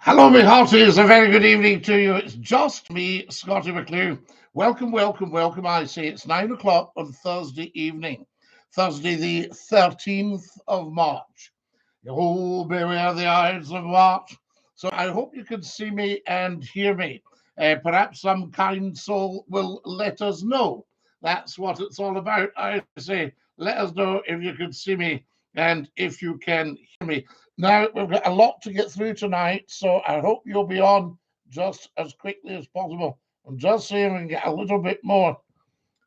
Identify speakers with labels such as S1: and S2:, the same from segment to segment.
S1: Hello, me hearties. A very good evening to you. It's just me, Scottie McClue. Welcome, welcome, welcome. I say it's 9 o'clock on Thursday evening, Thursday, the 13th of March. Oh, beware the Ides of March. So I hope you can see me and hear me. Perhaps some kind soul will let us know. That's what it's all about. I say, let us know if you can see me and if you can hear me. Now, we've got a lot to get through tonight, so I hope you'll be on just as quickly as possible. I'm just saying we can get a little bit more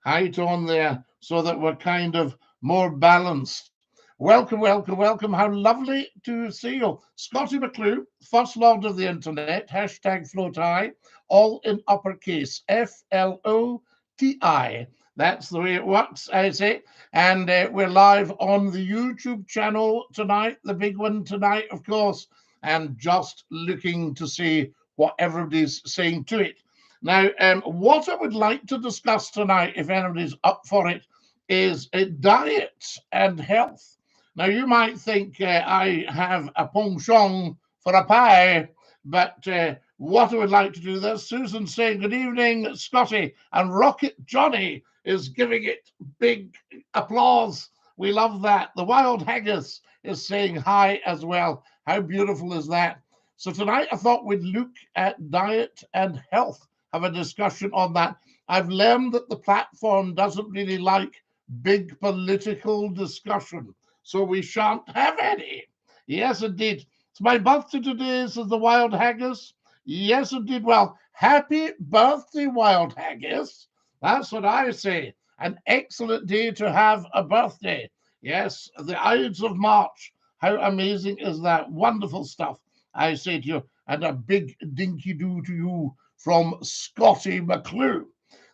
S1: height on there so that we're kind of more balanced. Welcome, welcome, welcome. How lovely to see you. Scottie McClue, First Lord of the Internet, hashtag FLOTI, all in uppercase, FLOTI. That's the way it works, I say. And we're live on the YouTube channel tonight, the big one tonight, of course, and just looking to see what everybody's saying to it. Now, what I would like to discuss tonight, if anybody's up for it, is diet and health. Now, you might think I have a penchant for a pie, but what I would like to do this, Susan saying good evening, Scottie, and Rocket Johnny is giving it big applause. We love that. The Wild Haggis is saying hi as well. How beautiful is that? So tonight I thought we'd look at diet and health, have a discussion on that. I've learned that the platform doesn't really like big political discussion, so we shan't have any. Yes, indeed. It's my birthday today, says the Wild Haggis. Yes, indeed. Well, happy birthday, Wild Haggis. That's what I say. An excellent day to have a birthday. Yes, the Ides of March. How amazing is that? Wonderful stuff, I say to you. And a big dinky-doo to you from Scottie McClue.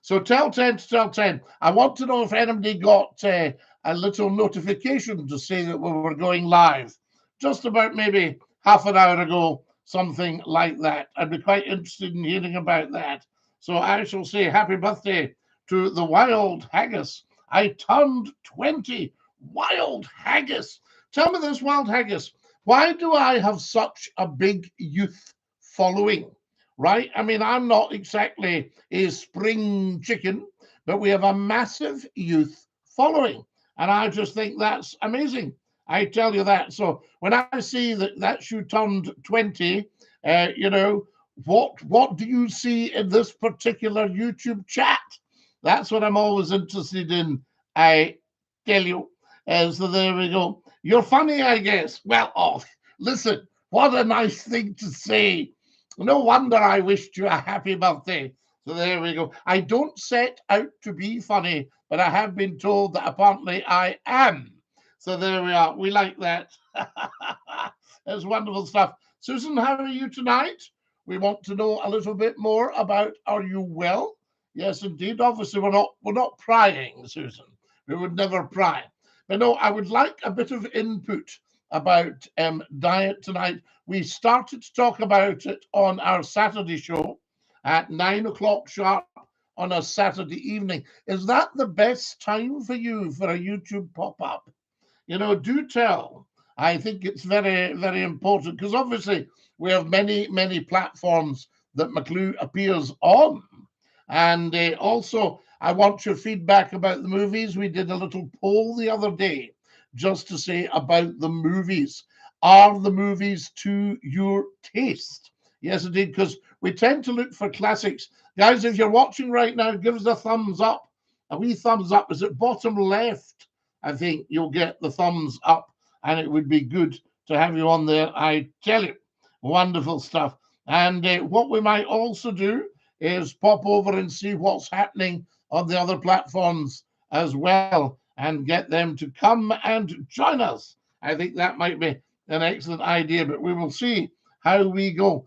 S1: So tell 10 to tell 10. I want to know if anybody got a little notification to say that we were going live. Just about maybe half an hour ago, something like that. I'd be quite interested in hearing about that. So I shall say happy birthday to the Wild Haggis. I turned 20. Wild Haggis. Tell me this, Wild Haggis. Why do I have such a big youth following? Right? I mean, I'm not exactly a spring chicken, but we have a massive youth following. And I just think that's amazing. I tell you that. So when I see that you turned 20, what do you see in this particular YouTube chat? That's what I'm always interested in. I tell you. So there we go. You're funny, I guess. Well, listen, what a nice thing to say. No wonder I wished you a happy birthday. So there we go. I don't set out to be funny, but I have been told that apparently I am. So there we are. We like that. That's wonderful stuff. Susan, how are you tonight? We want to know a little bit more about, are you well? Yes, indeed. Obviously, we're not prying, Susan. We would never pry. But no, I would like a bit of input about diet tonight. We started to talk about it on our Saturday show at 9 o'clock sharp on a Saturday evening. Is that the best time for you for a YouTube pop-up? Do tell. I think it's very, very important because obviously we have many, many platforms that McClue appears on. And also, I want your feedback about the movies. We did a little poll the other day just to say about the movies. Are the movies to your taste? Yes, indeed, because we tend to look for classics. Guys, if you're watching right now, give us a thumbs up. A wee thumbs up. Is it bottom left? I think you'll get the thumbs up, and it would be good to have you on there. I tell you, wonderful stuff. And what we might also do is pop over and see what's happening on the other platforms as well and get them to come and join us. I think that might be an excellent idea, but we will see how we go.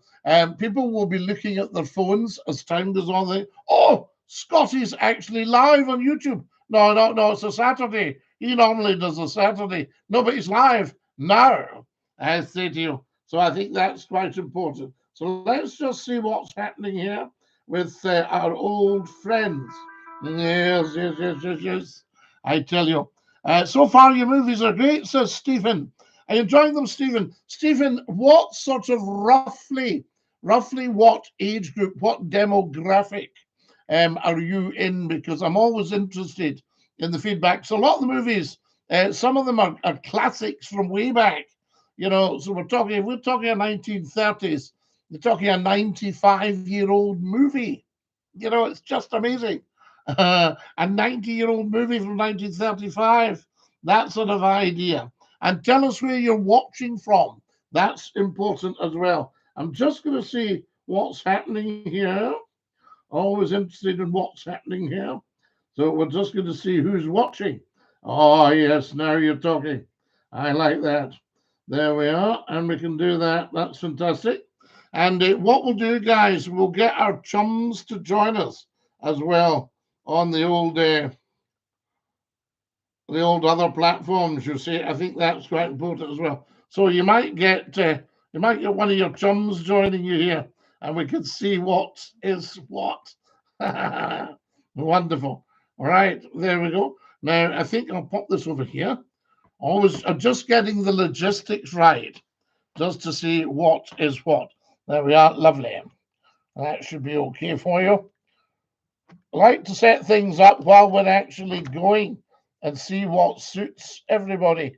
S1: People will be looking at their phones as time goes on. Oh, Scottie's actually live on YouTube. No, it's a Saturday. He normally does a Saturday. No, but he's live now, I say to you. So I think that's quite important. So let's just see what's happening here with our old friends. Yes. I tell you. So far, your movies are great, says Stephen. Are you enjoying them, Stephen? Stephen, what sort of roughly what age group, what demographic are you in? Because I'm always interested in the feedback. So a lot of the movies, some of them are classics from way back. You know, so we're talking a 1930s. You're talking a 95-year-old movie. You know, it's just amazing. A 90-year-old movie from 1935. That sort of idea. And tell us where you're watching from. That's important as well. I'm just going to see what's happening here. Always interested in what's happening here. So we're just going to see who's watching. Oh, yes, now you're talking. I like that. There we are. And we can do that. That's fantastic. And what we'll do, guys, we'll get our chums to join us as well on the old other platforms. You see, I think that's quite important as well. So you might get one of your chums joining you here, and we can see what is what. Wonderful. All right, there we go. Now I think I'll pop this over here. Always, I'm just getting the logistics right, just to see what is what. There we are. Lovely. That should be okay for you. I like to set things up while we're actually going and see what suits everybody.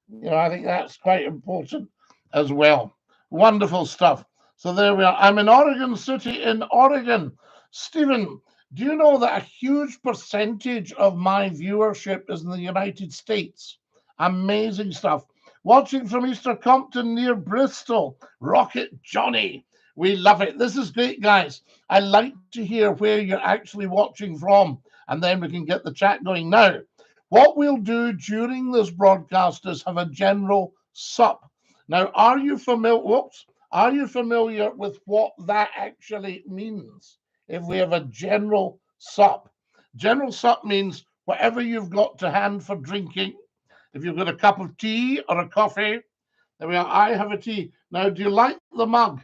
S1: You know, I think that's quite important as well. Wonderful stuff. So there we are. I'm in Oregon City in Oregon. Stephen, do you know that a huge percentage of my viewership is in the United States? Amazing stuff. Watching from Easter Compton near Bristol. Rocket Johnny. We love it. This is great, guys. I like to hear where you're actually watching from, and then we can get the chat going. Now, what we'll do during this broadcast is have a general sup. Now, are you familiar? Are you familiar with what that actually means? If we have a general sup, general sup means whatever you've got to hand for drinking. If you've got a cup of tea or a coffee, there we are. I have a tea. Now, do you like the mug?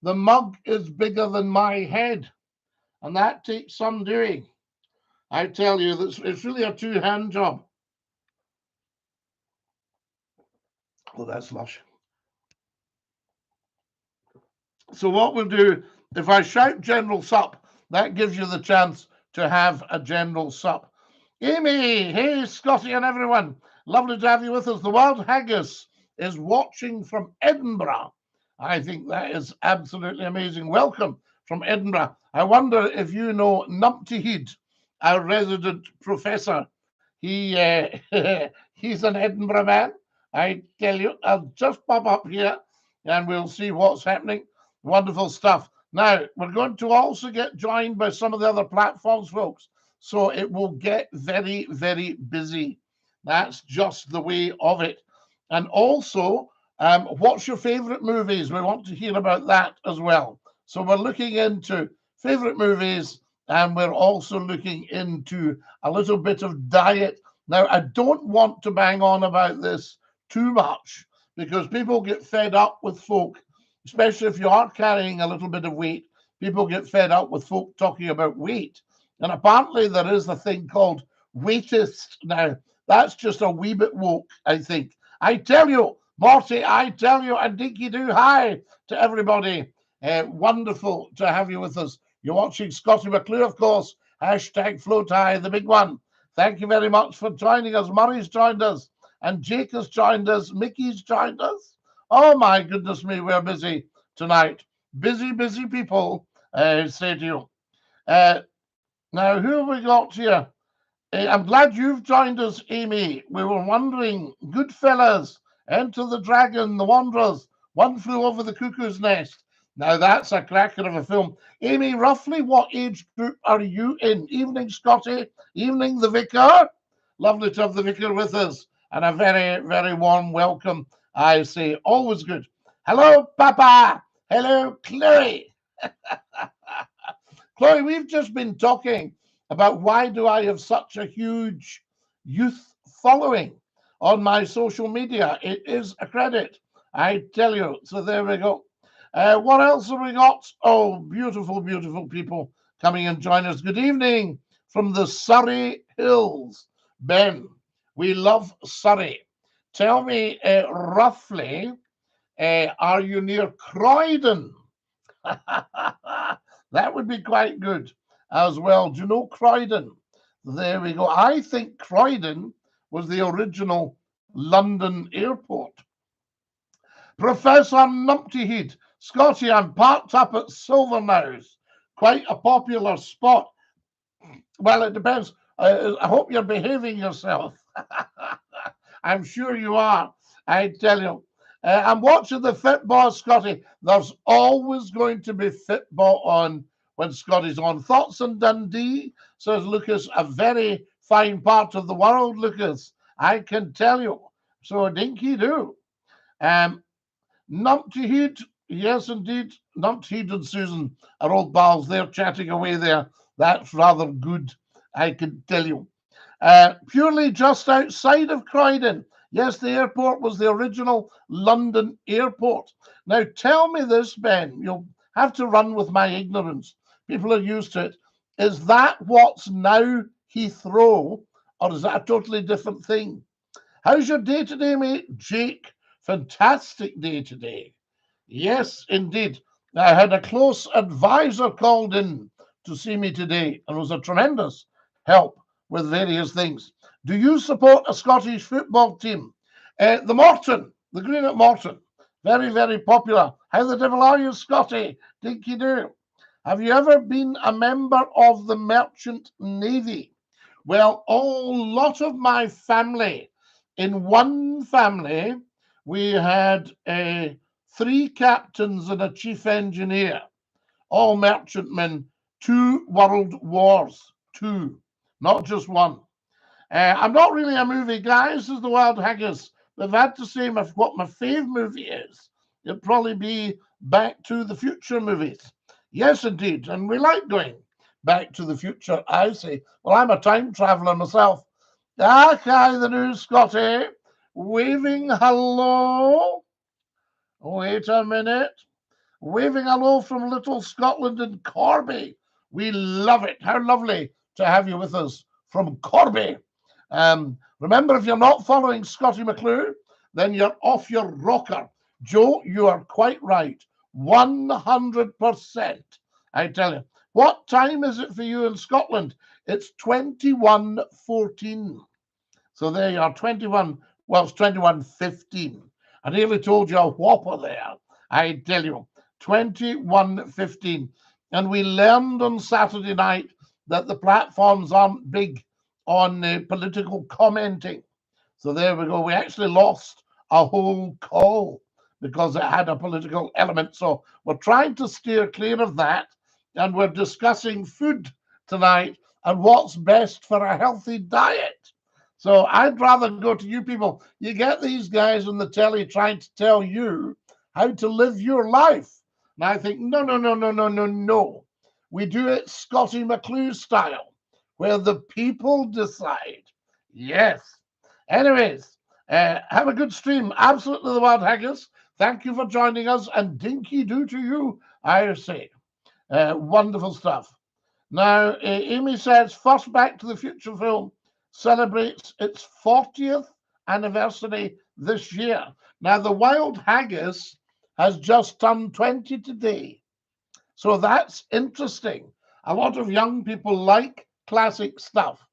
S1: The mug is bigger than my head, and that takes some doing. I tell you, it's really a two-hand job. Oh, that's lush. So what we'll do, if I shout general sup, that gives you the chance to have a general sup. Amy, hey, Scottie and everyone. Lovely to have you with us. The Wild Haggis is watching from Edinburgh. I think that is absolutely amazing. Welcome from Edinburgh. I wonder if you know Numpty Heed, our resident professor. He he's an Edinburgh man. I tell you, I'll just pop up here and we'll see what's happening. Wonderful stuff. Now, we're going to also get joined by some of the other platforms, folks. So it will get very, very busy. That's just the way of it. And also, what's your favorite movies? We want to hear about that as well. So we're looking into favorite movies, and we're also looking into a little bit of diet. Now, I don't want to bang on about this too much because people get fed up with folk, especially if you are carrying a little bit of weight. People get fed up with folk talking about weight. And apparently there is a thing called weightist now. That's just a wee bit woke, I think. I tell you, Morty, I tell you, and DINKY-DOO, hi to everybody. Wonderful to have you with us. You're watching SCOTTIE McCLUE, of course. Hashtag FLOTI, the big one. Thank you very much for joining us. Murray's joined us, and Jake has joined us. Mickey's joined us. Oh, my goodness me, we're busy tonight. Busy, busy people, say to you. Now, who have we got here? I'm glad you've joined us, Amy. We were wondering, Goodfellas, Enter the Dragon, The Wanderers, One Flew Over the Cuckoo's Nest. Now, that's a cracker of a film. Amy, roughly what age group are you in? Evening, Scottie. Evening, the Vicar. Lovely to have the Vicar with us. And a very, very warm welcome, I say. Always good. Hello, Papa. Hello, Chloe. Chloe, we've just been talking about why do I have such a huge youth following on my social media. It is a credit, I tell you. So there we go. What else have we got? Oh, beautiful, beautiful people coming and join us. Good evening from the Surrey Hills. Ben, we love Surrey. Tell me roughly, are you near Croydon? That would be quite good as well. Do you know Croydon? There we go. I think Croydon was the original London airport. Professor Numptyhead, Scotty, I'm parked up at Silvermouse. Quite a popular spot. Well, it depends. I hope you're behaving yourself. I'm sure you are. I tell you. I'm watching the football, Scotty. There's always going to be football on when Scotty's on. Thoughts on Dundee, says Lucas, a very fine part of the world, Lucas. I can tell you. So dinky-doo. Numptyhead, yes, indeed. Numptyhead and Susan are old pals. They're chatting away there. That's rather good, I can tell you. Purely just outside of Croydon. Yes, the airport was the original London airport. Now, tell me this, Ben. You'll have to run with my ignorance. People are used to it. Is that what's now Heathrow, or is that a totally different thing? How's your day today, mate? Jake, fantastic day today. Yes, indeed. I had a close advisor called in to see me today, and it was a tremendous help with various things. Do you support a Scottish football team? The Morton, the Green at Morton. Very, very popular. How the devil are you, Scotty? Dinky-doo. Have you ever been a member of the Merchant Navy? Well, a lot of my family, in one family, we had 3 captains and a chief engineer, all merchantmen, 2 world wars, 2, not just 1. I'm not really a movie guy, says the Wild Haggis. They've had to say what my fave movie is. It'd probably be Back to the Future movies. Yes, indeed. And we like going Back to the Future, I say. Well, I'm a time traveller myself. Hi, the new Scotty. Waving hello. Wait a minute. Waving hello from little Scotland and Corby. We love it. How lovely to have you with us from Corby. Remember, if you're not following SCOTTIE McCLUE, then you're off your rocker. Joe, you are quite right. 100%. I tell you. What time is it for you in Scotland? It's 21:14. So there you are, 21. Well, it's 21:15. I nearly told you a whopper there. I tell you, 21:15. And we learned on Saturday night that the platforms aren't big on political commenting. So there we go. We actually lost a whole call because it had a political element. So we're trying to steer clear of that. And we're discussing food tonight and what's best for a healthy diet. So I'd rather go to you people. You get these guys on the telly trying to tell you how to live your life. And I think, no, no, no, no, no, no, no. We do it SCOTTIE McCLUE style, where the people decide. Yes. Anyways, have a good stream. Absolutely the Wild Haggis. Thank you for joining us. And dinky-doo to you, I say. Wonderful stuff. Now, Amy says, first Back to the Future film celebrates its 40th anniversary this year. Now, the Wild Haggis has just turned 20 today. So that's interesting. A lot of young people like classic stuff.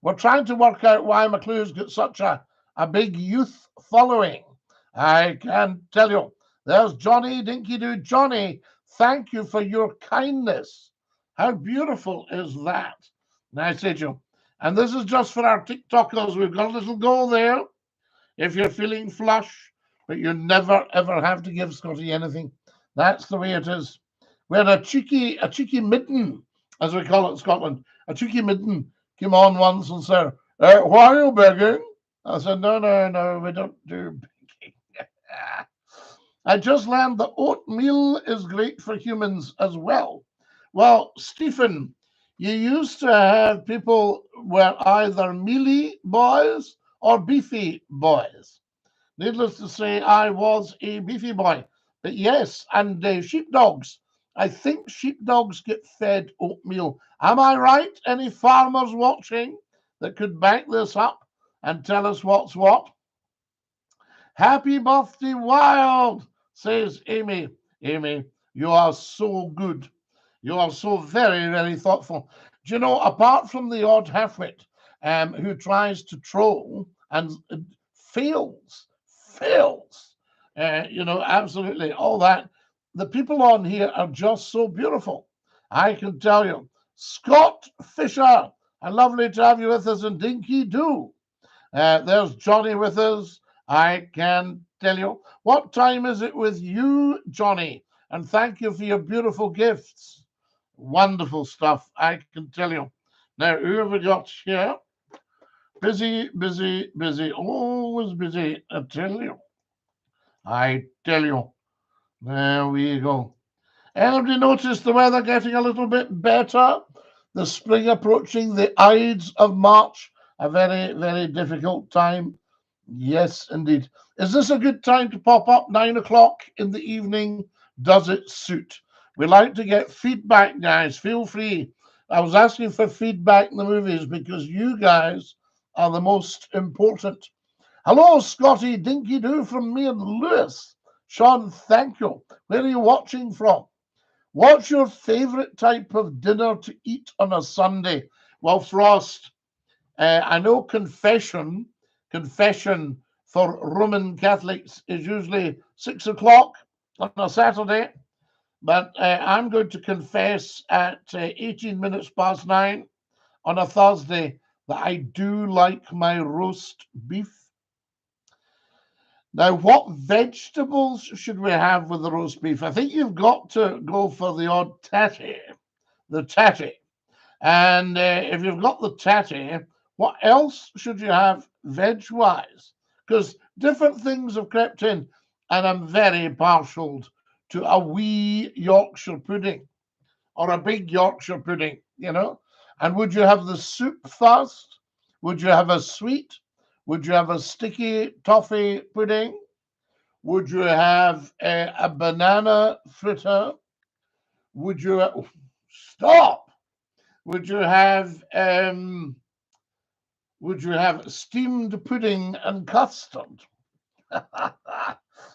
S1: We're trying to work out why McClue's got such a big youth following. I can tell you. There's Johnny, dinky-doo. Johnny, thank you for your kindness. How beautiful is that? Nice, Joe. And this is just for our TikTokers. We've got a little goal there. If you're feeling flush, but you never, ever have to give Scotty anything. That's the way it is. We had a cheeky midden, as we call it in Scotland. A cheeky midden came on once and said, why are you begging? I said, no, no, no, we don't do begging. I just learned that oatmeal is great for humans as well. Well, Stephen, you used to have people were either mealy boys or beefy boys. Needless to say, I was a beefy boy. But yes, and sheepdogs. I think sheepdogs get fed oatmeal. Am I right? Any farmers watching that could back this up and tell us what's what? Happy birthday, Wild, says Amy. Amy, you are so good. You are so very, very thoughtful. Do you know, apart from the odd halfwit who tries to troll and fails, absolutely, all that, the people on here are just so beautiful. I can tell you. Scott Fisher, lovely to have you with us in Dinky-Doo. There's Johnny with us. I can tell you. What time is it with you, Johnny? And thank you for your beautiful gifts. Wonderful stuff, I can tell you. Now, who have we got here? Busy, busy, busy, always busy, I tell you. I tell you. There we go. Anybody notice the weather getting a little bit better? The spring approaching, the Ides of March, a very, very difficult time. Yes, indeed. Is this a good time to pop up 9 o'clock in the evening? Does it suit? We like to get feedback, guys. Feel free. I was asking for feedback in the movies because you guys are the most important. Hello, Scottie. Dinky-Doo from me and Lewis. Sean, thank you. Where are you watching from? What's your favorite type of dinner to eat on a Sunday? Well, Frost, I know confession for Roman Catholics is usually 6 o'clock on a Saturday, but I'm going to confess at 18 minutes past 9 on a Thursday that I do like my roast beef. Now, what vegetables should we have with the roast beef? I think you've got to go for the odd the tatty. And if you've got the tatty, what else should you have veg-wise? Because different things have crept in, and I'm very partial to a wee Yorkshire pudding or a big Yorkshire pudding, And would you have the soup first? Would you have a sweet? Would you have a sticky toffee pudding? Would you have a banana fritter? Would you stop? Would you have steamed pudding and custard?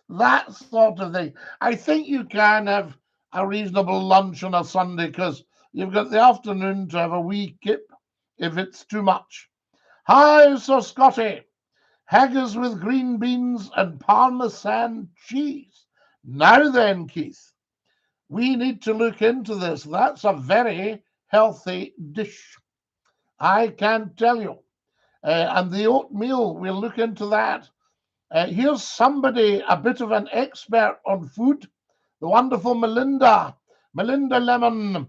S1: That sort of thing. I think you can have a reasonable lunch on a Sunday because you've got the afternoon to have a wee kip if it's too much. Hi, Sir Scottie. Haggis with green beans and Parmesan cheese. Now then, Keith, we need to look into this. That's a very healthy dish, I can tell you. And the oatmeal, we'll look into that. Here's somebody, a bit of an expert on food, the wonderful Melinda Lemon,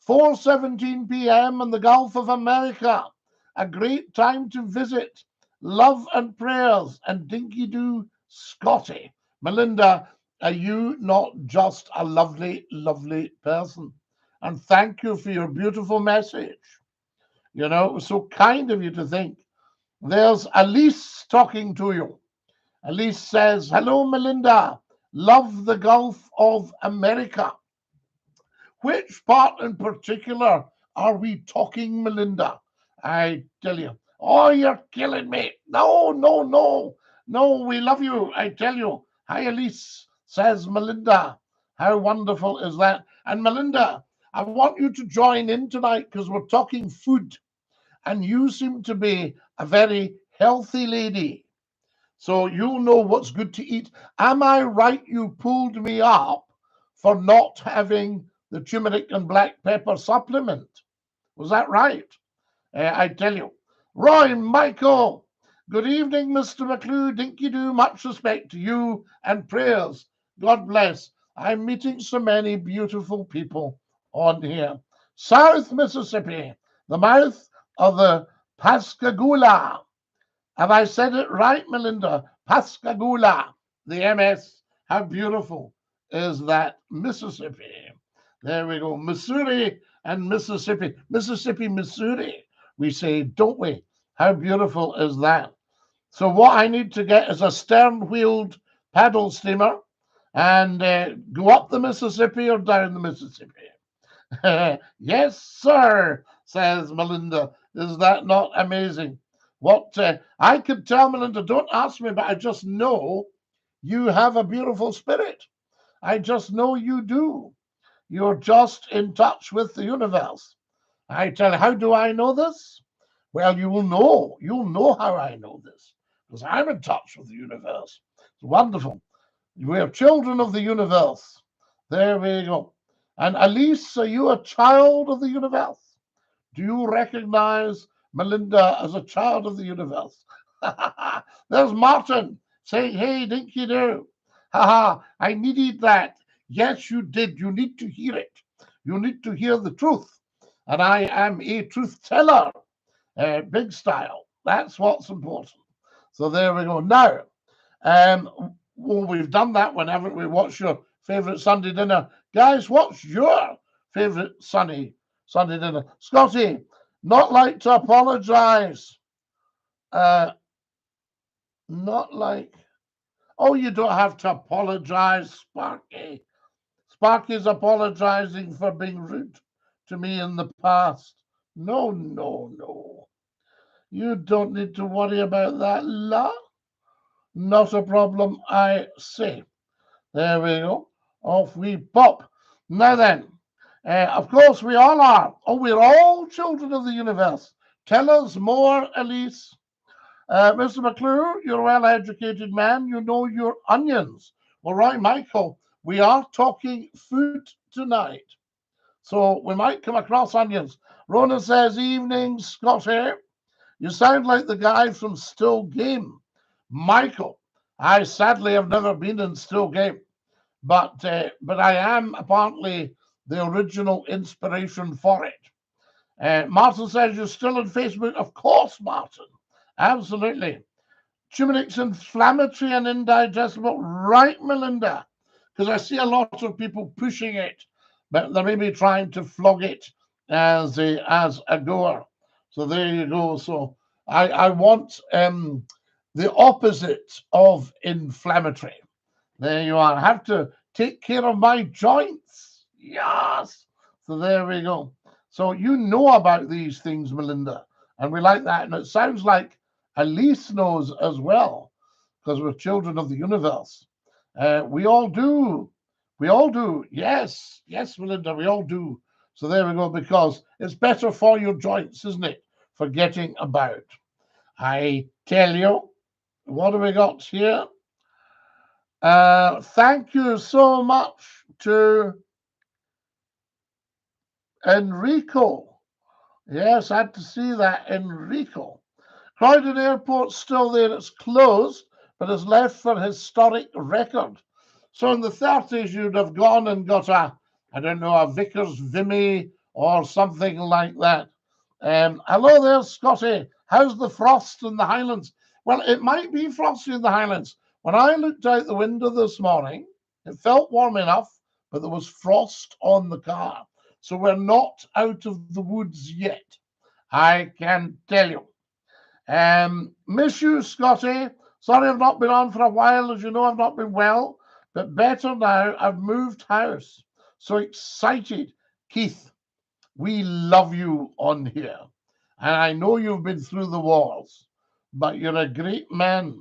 S1: 4:17 p.m. in the Gulf of America. A great time to visit. Love and prayers and Dinky-Doo Scottie. Melinda, are you not just a lovely, lovely person? And thank you for your beautiful message. It was so kind of you to think. There's Elise talking to you. Elise says, hello, Melinda. Love the Gulf of America. Which part in particular are we talking, Melinda? I tell you. Oh, you're killing me. No, we love you. I tell you. Hi, Elise, says Melinda. How wonderful is that? And Melinda, I want you to join in tonight because we're talking food. And you seem to be a very healthy lady. So you'll know what's good to eat. Am I right you pulled me up for not having the turmeric and black pepper supplement? Was that right? I tell you. Roy Michael, good evening, Mr. McClue. Dinky-Doo, much respect to you and prayers. God bless. I'm meeting so many beautiful people on here. South Mississippi, the mouth of the Pascagoula. Have I said it right, Melinda? Pascagoula, the MS. How beautiful is that Mississippi? There we go. Missouri and Mississippi. Mississippi, Missouri, we say, don't we? How beautiful is that? So what I need to get is a stern-wheeled paddle steamer and go up the Mississippi or down the Mississippi. Yes, sir, says Melinda. Is that not amazing? What I could tell Melinda, don't ask me, but I just know You have a beautiful spirit. I just know you do. You're just in touch with the universe. I tell you, how do I know this? Well, you will know. You'll know how I know this because I'm in touch with the universe. It's wonderful. We are children of the universe. There we go. And Elise, are you a child of the universe? Do you recognize Melinda as a child of the universe? There's Martin saying, hey, Dinky-Doo. Haha, I needed that. Yes, you did. You need to hear it. You need to hear the truth. And I am a truth teller, big style. That's what's important. So there we go. Now, well, we've done that one, haven't we? What's your favorite Sunday dinner? Guys, what's your favorite Sunday dinner? Scottie, not like to apologize. Not like, oh, you don't have to apologize, Sparky. Sparky's apologizing for being rude to me in the past. No, no, no. You don't need to worry about that, la. Not a problem, I say. There we go. Off we pop. Now then, of course we all are. Oh, we're all children of the universe. Tell us more, Elise. Mr. McClue, you're a well-educated man. You know your onions. Well, right, Michael, we are talking food tonight. So we might come across onions. Rona says, evening, Scotty. You sound like the guy from Still Game. Michael, I sadly have never been in Still Game, but I am apparently the original inspiration for it. Martin says, you're still on Facebook? Of course, Martin. Absolutely. Turmeric's inflammatory and indigestible. Right, Melinda? Because I see a lot of people pushing it, but they're maybe trying to flog it as a goer. So there you go. So I want the opposite of inflammatory. There you are. I have to take care of my joints. Yes. So there we go. So you know about these things, Melinda, and we like that. And it sounds like Elise knows as well, because we're children of the universe. We all do. We all do. Yes. Yes, Melinda, we all do. So there we go, because it's better for your joints, isn't it? Forgetting about. I tell you, what have we got here? Thank you so much to Enrico. Yes, I had to see that, Enrico. Croydon Airport's still there. It's closed, but it's left for historic record. So in the 30s, you'd have gone and got I don't know, a Vickers Vimy or something like that. Hello there, Scotty. How's the frost in the Highlands? Well, it might be frosty in the Highlands. When I looked out the window this morning, it felt warm enough, but there was frost on the car. So we're not out of the woods yet, I can tell you. Miss you, Scotty. Sorry I've not been on for a while. As you know, I've not been well, but better now. I've moved house. So excited. Keith, we love you on here. And I know you've been through the wars, but you're a great man.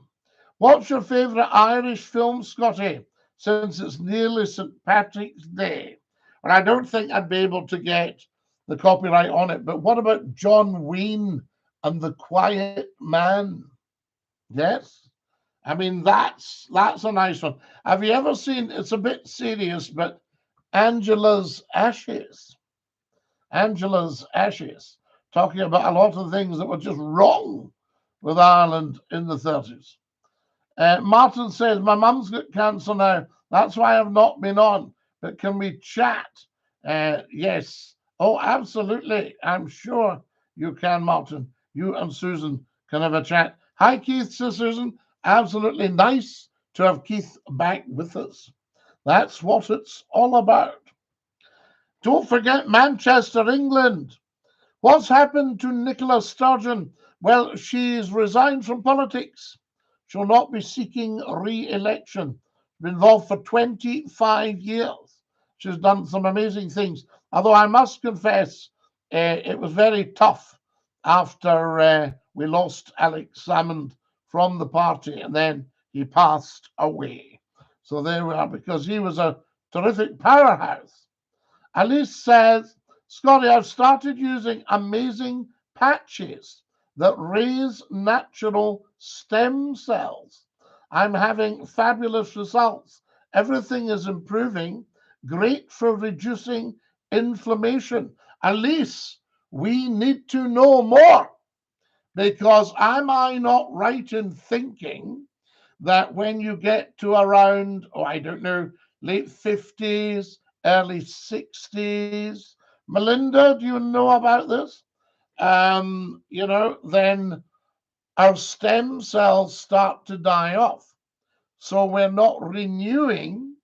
S1: What's your favourite Irish film, Scotty, since it's nearly St. Patrick's Day? And I don't think I'd be able to get the copyright on it, but what about John Wayne and the Quiet Man? Yes? I mean, that's a nice one. Have you ever seen, it's a bit serious, but Angela's Ashes? Angela's Ashes, talking about a lot of things that were just wrong with Ireland in the 30s. Martin says, my mum's got cancer now. That's why I've not been on. But can we chat? Yes. Oh, absolutely. I'm sure you can, Martin. You and Susan can have a chat. Hi, Keith, Susan. Absolutely nice to have Keith back with us. That's what it's all about. Don't forget Manchester, England. What's happened to Nicola Sturgeon? Well, she's resigned from politics. She'll not be seeking re-election. Been involved for 25 years. She's done some amazing things. Although I must confess, it was very tough after we lost Alex Salmond from the party, and then he passed away. So there we are, because he was a terrific powerhouse. Alice says, Scottie, I've started using amazing patches that raise natural stem cells. I'm having fabulous results. Everything is improving. Great for reducing inflammation. Alice, we need to know more, because am I not right in thinking that when you get to around, oh, I don't know, late 50s, early 60s, Melinda, do you know about this? Then our stem cells start to die off. So we're not renewing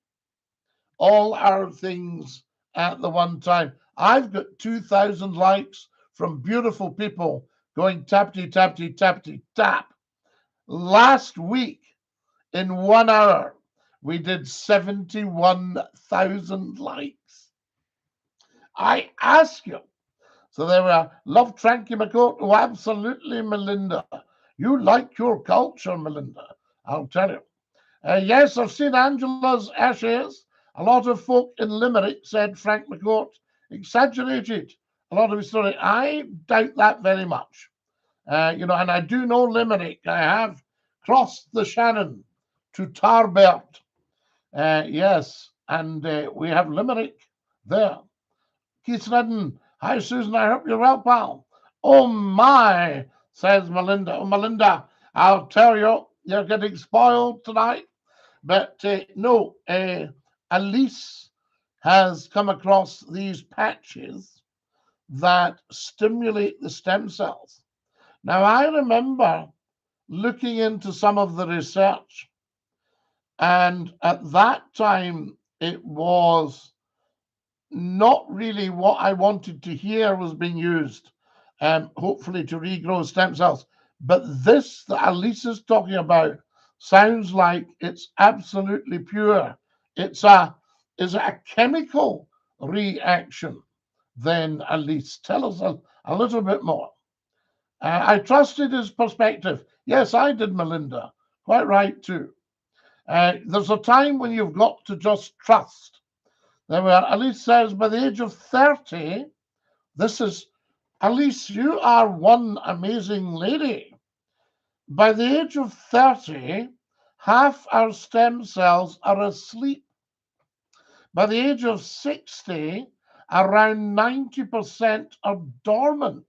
S1: all our things at the one time. I've got 2,000 likes from beautiful people going tappity, tappity, tappity, tap. Last week, in 1 hour, we did 71,000 likes. I ask you. So there we are. Love Tranky McClue. Oh, absolutely, Melinda. You like your culture, Melinda. I'll tell you. Yes, I've seen Angela's ashes. A lot of folk in Limerick, said Frank McCourt, exaggerated a lot of his story. I doubt that very much. And I do know Limerick. I have crossed the Shannon to Tarbert. Yes, and we have Limerick there. Keith Snedden. Hi, Susan. I hope you're well, pal. Oh, my, says Melinda. Oh, Melinda, I'll tell you, you're getting spoiled tonight. But no, Alice has come across these patches that stimulate the stem cells. Now, I remember looking into some of the research, and at that time, it was not really what I wanted to hear was being used, hopefully to regrow stem cells. But this that Alice is talking about sounds like it's absolutely pure. Is it a chemical reaction? Then Alice, tell us a little bit more. I trusted his perspective. Yes, I did, Melinda. Quite right, too. There's a time when you've got to just trust. There we are. Alice says, by the age of 30, this is, Alice, you are one amazing lady. By the age of 30, half our stem cells are asleep. By the age of 60, around 90% are dormant.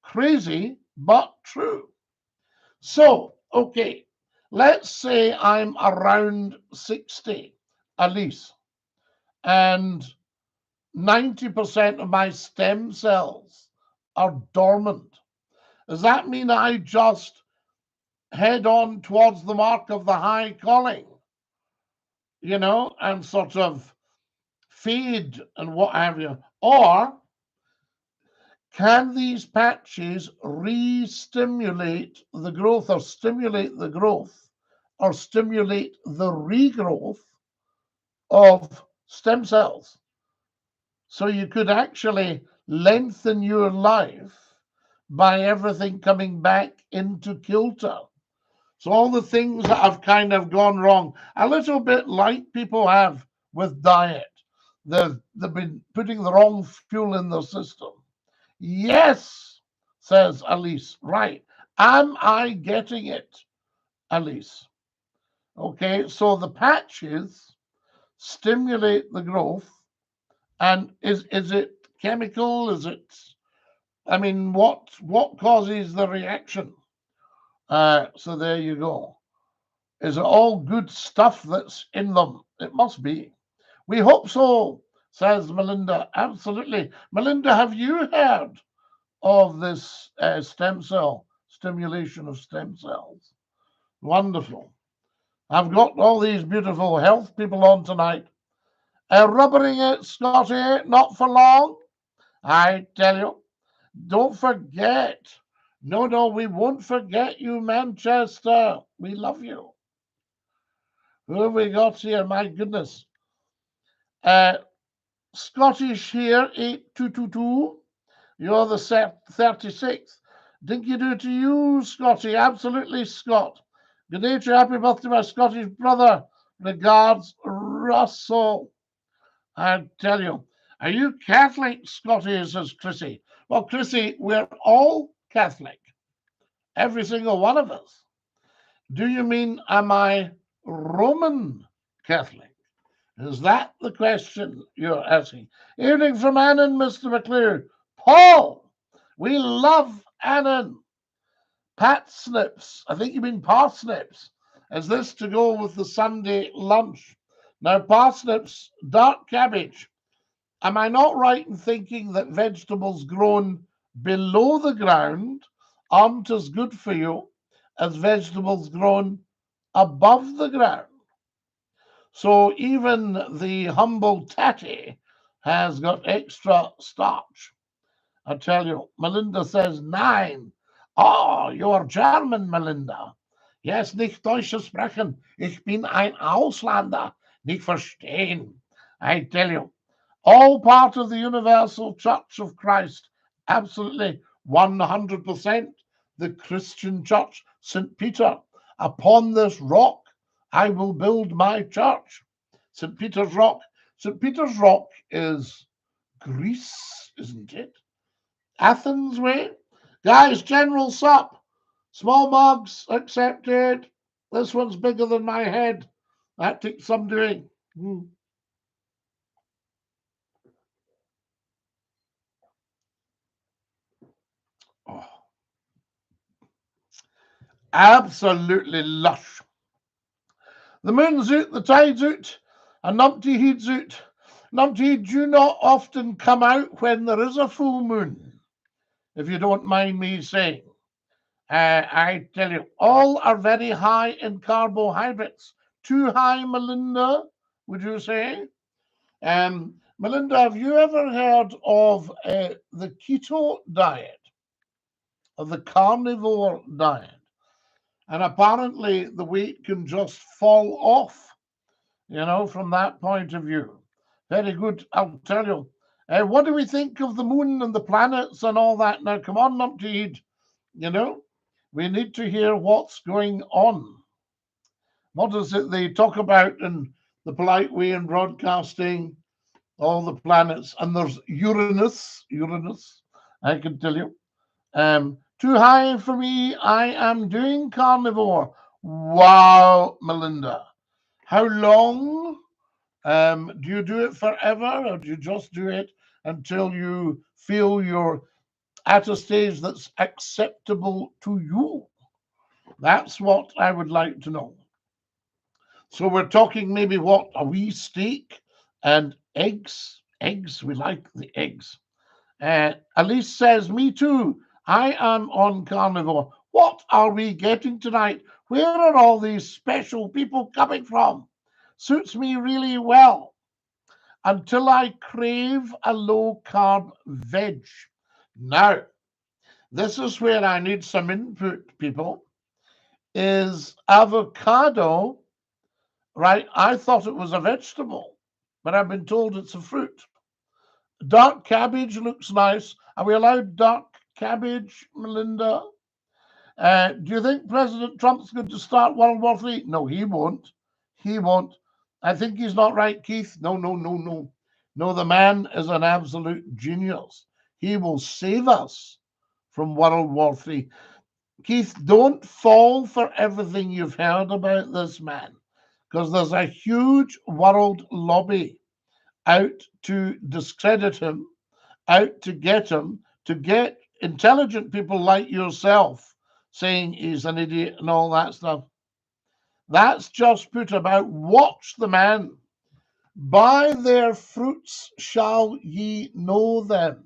S1: Crazy, but true. So, okay, let's say I'm around 60, Alice, and 90% of my stem cells are dormant. Does that mean I just head on towards the mark of the high calling, and sort of fade and what have you? Or can these patches re-stimulate the growth, or stimulate the growth, or stimulate the regrowth of stem cells? So you could actually lengthen your life by everything coming back into kilter. So all the things that have kind of gone wrong, a little bit like people have with diet. They've been putting the wrong fuel in their system. Yes, says Alice. Right. Am I getting it, Alice? Okay, so the patches stimulate the growth. And is it chemical? Is it, what causes the reaction? So there you go. Is it all good stuff that's in them? It must be. We hope so, says Melinda. Absolutely. Melinda, have you heard of this stem cell stimulation of stem cells? Wonderful. I've got all these beautiful health people on tonight. Rubbering it, Scottie, not for long. I tell you, don't forget. No, we won't forget you, Manchester. We love you. Who have we got here? My goodness. Scottish here, 8222. You're the 36th. Dinky-Doo to you, Scottie. Absolutely, Scott. Good day to you. Happy birthday, my Scottish brother. Regards, Russell. I tell you, are you Catholic, Scotty? Says Chrissy. Well, Chrissy, we're all Catholic. Every single one of us. Do you mean, am I Roman Catholic? Is that the question you're asking? Evening from Annan, Mr. McClue. Paul, we love Annan. Pat Snips, I think you mean parsnips. Is this to go with the Sunday lunch? Now, parsnips, dark cabbage. Am I not right in thinking that vegetables grown below the ground aren't as good for you as vegetables grown above the ground? So even the humble tatty has got extra starch. I tell you, Melinda says 9. Oh, you're German, Melinda. Yes, nicht Deutsch sprechen. Ich bin ein Ausländer. Nicht verstehen. I tell you, all part of the Universal Church of Christ. Absolutely, 100%. The Christian Church, St. Peter. Upon this rock, I will build my church. St. Peter's Rock. St. Peter's Rock is Greece, isn't it? Athens way. Guys, General Sup. Small mugs accepted. This one's bigger than my head. That takes some doing. Oh. Absolutely lush. The moon's out, the tide's out, and Numpty Heed's out. Numpty Heed do not often come out when there is a full moon, if you don't mind me saying. I tell you, all are very high in carbohydrates. Too high, Melinda, would you say? Melinda, have you ever heard of the keto diet, of the carnivore diet? And apparently the weight can just fall off, from that point of view. Very good, I'll tell you. What do we think of the moon and the planets and all that? Now, come on, Numpty, we need to hear what's going on. What is it they talk about in the polite way in broadcasting? All the planets. And there's Uranus, I can tell you. Too high for me. I am doing carnivore. Wow, Melinda. How long? Do you do it forever, or do you just do it until you feel you're at a stage that's acceptable to you? That's what I would like to know. So we're talking maybe what, a wee steak and eggs. Eggs, we like the eggs. Elise says, me too. I am on carnivore. What are we getting tonight? Where are all these special people coming from? Suits me really well. Until I crave a low-carb veg. Now, this is where I need some input, people. Is avocado, right? I thought it was a vegetable, but I've been told it's a fruit. Dark cabbage looks nice. Are we allowed dark cabbage, Melinda? Do you think President Trump's going to start World War III? No, he won't. He won't. I think he's not right, Keith. No. No, the man is an absolute genius. He will save us from World War III. Keith, don't fall for everything you've heard about this man, because there's a huge world lobby out to discredit him, out to get intelligent people like yourself saying he's an idiot and all that stuff. That's just put about. Watch the man. By their fruits shall ye know them.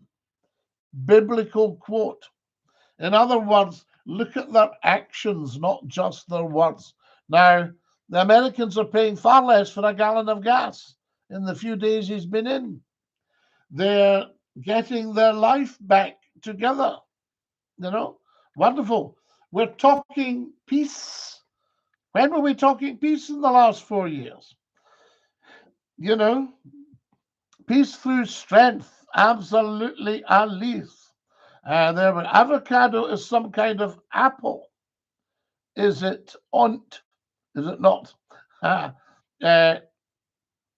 S1: Biblical quote. In other words, look at their actions, not just their words. Now, the Americans are paying far less for a gallon of gas in the few days he's been in. They're getting their life back together. Wonderful. We're talking peace. When were we talking peace in the last 4 years? Peace through strength. Absolutely, Alice. Avocado is some kind of apple. is it aunt? Is it not? uh,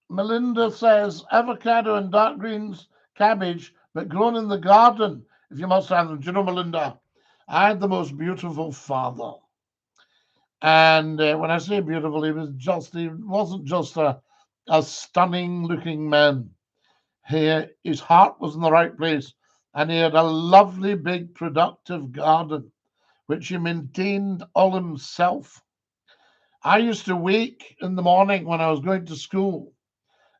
S1: Melinda says avocado and dark greens, cabbage, but grown in the garden. If you must have them. Do you know, Melinda, I had the most beautiful father. And when I say beautiful, he wasn't just a stunning looking man. His heart was in the right place. And he had a lovely, big, productive garden, which he maintained all himself. I used to wake in the morning when I was going to school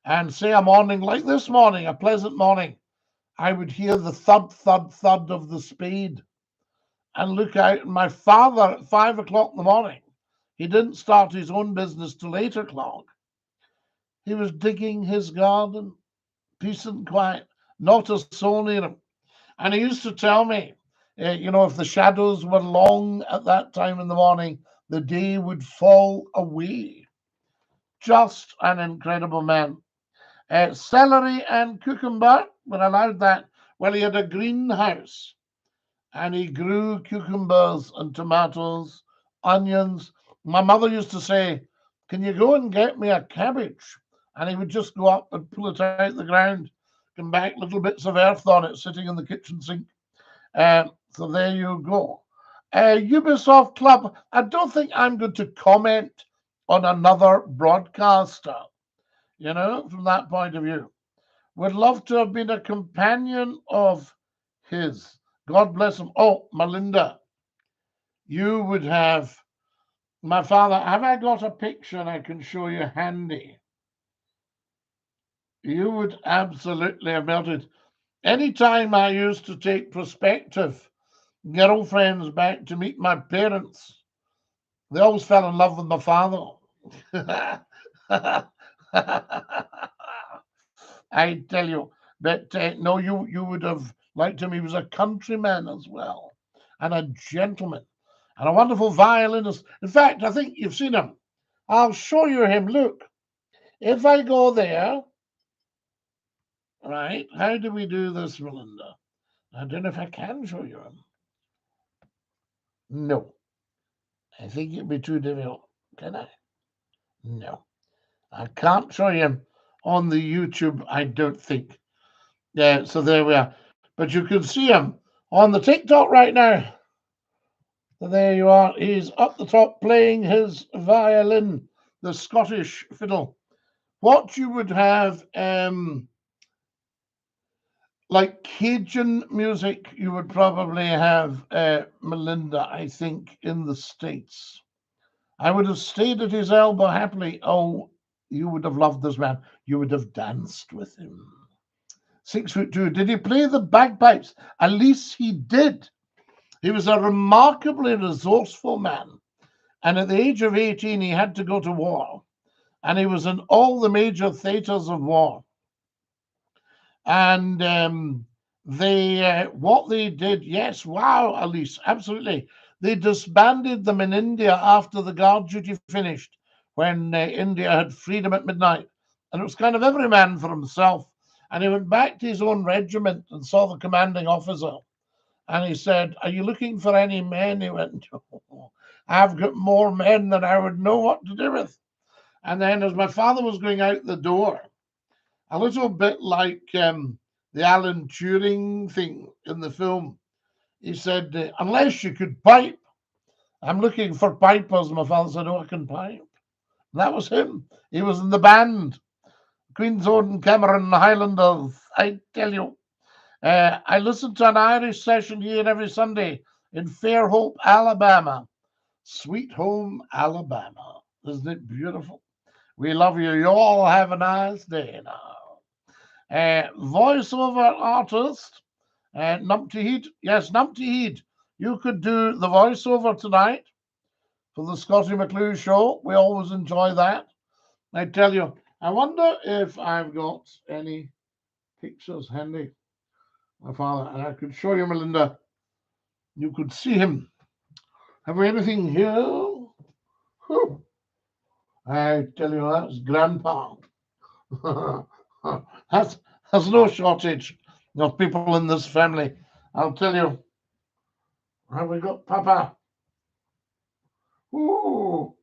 S1: and say a morning like this morning, a pleasant morning, I would hear the thud, thud, thud of the spade and look out. And my father at 5 o'clock in the morning, he didn't start his own business till 8 o'clock. He was digging his garden, peace and quiet, not a soul near him. And he used to tell me, if the shadows were long at that time in the morning, the day would fall away. Just an incredible man. Celery and cucumber were allowed that. Well, he had a greenhouse and he grew cucumbers and tomatoes, onions. My mother used to say, can you go and get me a cabbage? And he would just go up and pull it out the ground, come back, little bits of earth on it sitting in the kitchen sink. So there you go. Ubisoft Club, I don't think I'm going to comment on another broadcaster, from that point of view. Would love to have been a companion of his. God bless him. Oh, Melinda, you would have my father. Have I got a picture I can show you handy? You would absolutely have melted. Anytime I used to take prospective girlfriends back to meet my parents, they always fell in love with my father. I tell you, but no, you would have liked him. He was a countryman as well, and a gentleman, and a wonderful violinist. In fact, I think you've seen him. I'll show you him. Look, if I go there, right? How do we do this, Melinda? I don't know if I can show you him. No, I think it'd be too difficult. Can I? No, I can't show you him on the YouTube. I don't think. Yeah, so there we are. But you can see him on the TikTok right now. So there you are. He's up the top playing his violin, the Scottish fiddle. What you would have, like Cajun music, you would probably have Melinda, I think, in the States. I would have stayed at his elbow happily. Oh, you would have loved this man. You would have danced with him. 6'2". Did he play the bagpipes? At least he did. He was a remarkably resourceful man. And at the age of 18, he had to go to war. And he was in all the major theaters of war. And what they did, yes, wow, Elise, absolutely. They disbanded them in India after the guard duty finished, when India had freedom at midnight. And it was kind of every man for himself. And he went back to his own regiment and saw the commanding officer. And he said, are you looking for any men? He went, oh, I've got more men than I would know what to do with. And then as my father was going out the door, a little bit like the Alan Turing thing in the film, he said, unless you could pipe, I'm looking for pipers. My father said, oh, I can pipe. And that was him. He was in the band. Queen's Own Cameron Highlanders, I tell you. I listen to an Irish session here every Sunday in Fairhope, Alabama. Sweet home, Alabama. Isn't it beautiful? We love you. You all have a nice day now. Voiceover artist, Numpty Heat. Yes, Numpty Heat. You could do the voiceover tonight for the Scottie McClue show. We always enjoy that. I tell you, I wonder if I've got any pictures handy. My father, and I could show you, Melinda. You could see him. Have we anything here? Whew. I tell you, that's Grandpa. There's no shortage of people in this family. I'll tell you. Have we got Papa? Ooh.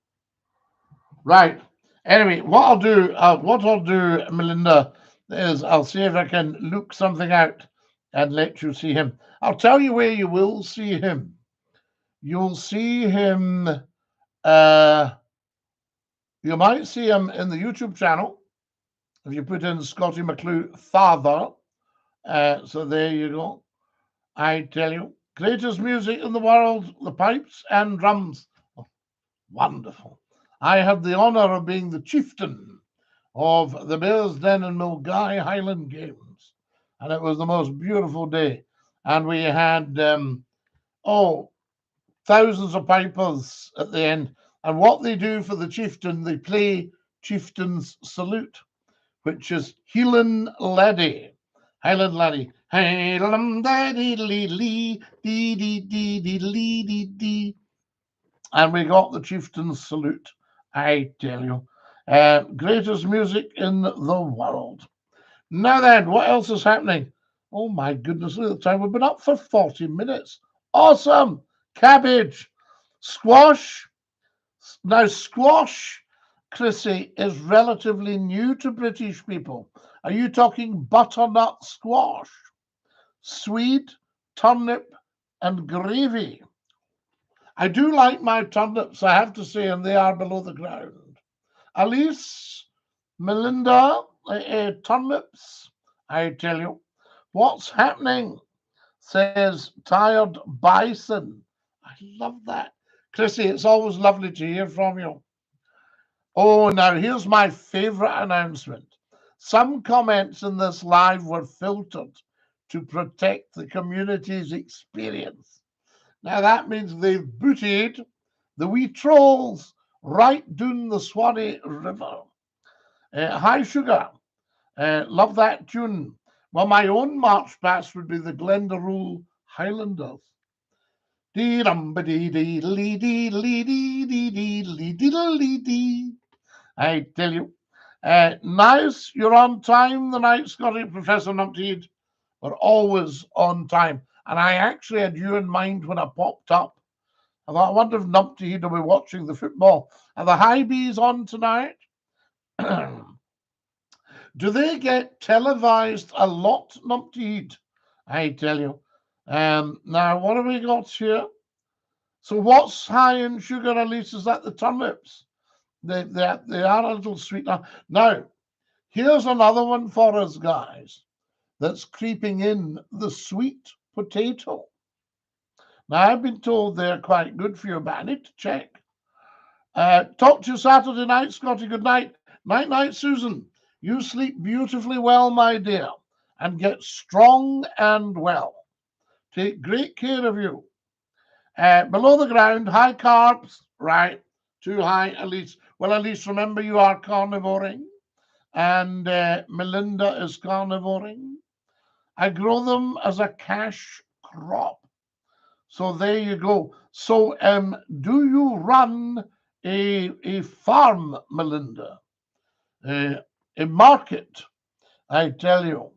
S1: Right. Anyway, what I'll do, Melinda, is I'll see if I can look something out and let you see him. I'll tell you where you will see him. You'll see him. Uh, you might see him in the YouTube channel if you put in Scottie McClue father. So there you go. I tell you, greatest music in the world, the pipes and drums. Oh, wonderful. I had the honor of being the chieftain of the Bearsden and Milngavie Highland Games, and it was the most beautiful day. And we had thousands of pipers at the end. And what they do for the chieftain, they play Chieftain's Salute, which is Highland Laddie. Highland Laddie. Highland Laddie, lee, dee, dee, dee, dee, lee, dee, dee. And we got the Chieftain's Salute, I tell you. Greatest music in the world. Now then, what else is happening? Oh my goodness, look at the time. We've been up for 40 minutes. Awesome. Cabbage. Squash. Now, squash, Chrissy, is relatively new to British people. Are you talking butternut squash, swede, turnip, and gravy? I do like my turnips, I have to say, and they are below the ground. Elise, Melinda, turnips, I tell you. What's happening? Says Tired Bison. I love that. Chrissy, it's always lovely to hear from you. Oh, now here's my favorite announcement. Some comments in this live were filtered to protect the community's experience. Now that means they've booted the wee trolls right down the Swanee River. Hi, Sugar. Love that tune. Well, my own march past would be the Glendaruel Highlanders. I tell you. Nice, you're on time the night, Scottie, Professor Numpty. We're always on time. And I actually had you in mind when I popped up. I thought, I wonder if Numpty will be watching the football. Are the high bees on tonight? Do they get televised a lot, Numpty? I tell you. Now, what have we got here? So what's high in sugar, Elise? Is that the turnips? They are a little sweet. Now, here's another one for us, guys, that's creeping in, the sweet potato. Now, I've been told they're quite good for you, but I need to check. Talk to you Saturday night, Scottie. Good night. Night, night, Susan. You sleep beautifully well, my dear, and get strong and well. Take great care of you. Below the ground, high carbs, right? Too high, at least. Well, at least remember you are carnivoring, and Melinda is carnivoring. I grow them as a cash crop. So there you go. So do you run a farm, Melinda? A market, I tell you.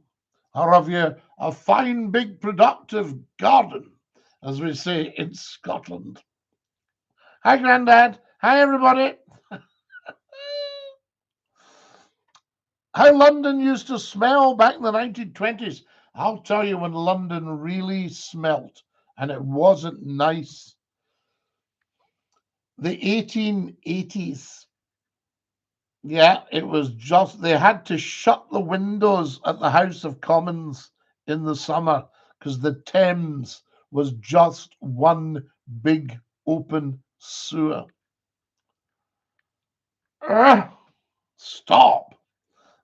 S1: Or have you a fine, big, productive garden, as we say in Scotland? Hi, Grandad. Hi, everybody. How London used to smell back in the 1920s. I'll tell you when London really smelt, and it wasn't nice. The 1880s. Yeah, it was just, they had to shut the windows at the House of Commons in the summer because the Thames was just one big open sewer. Stop.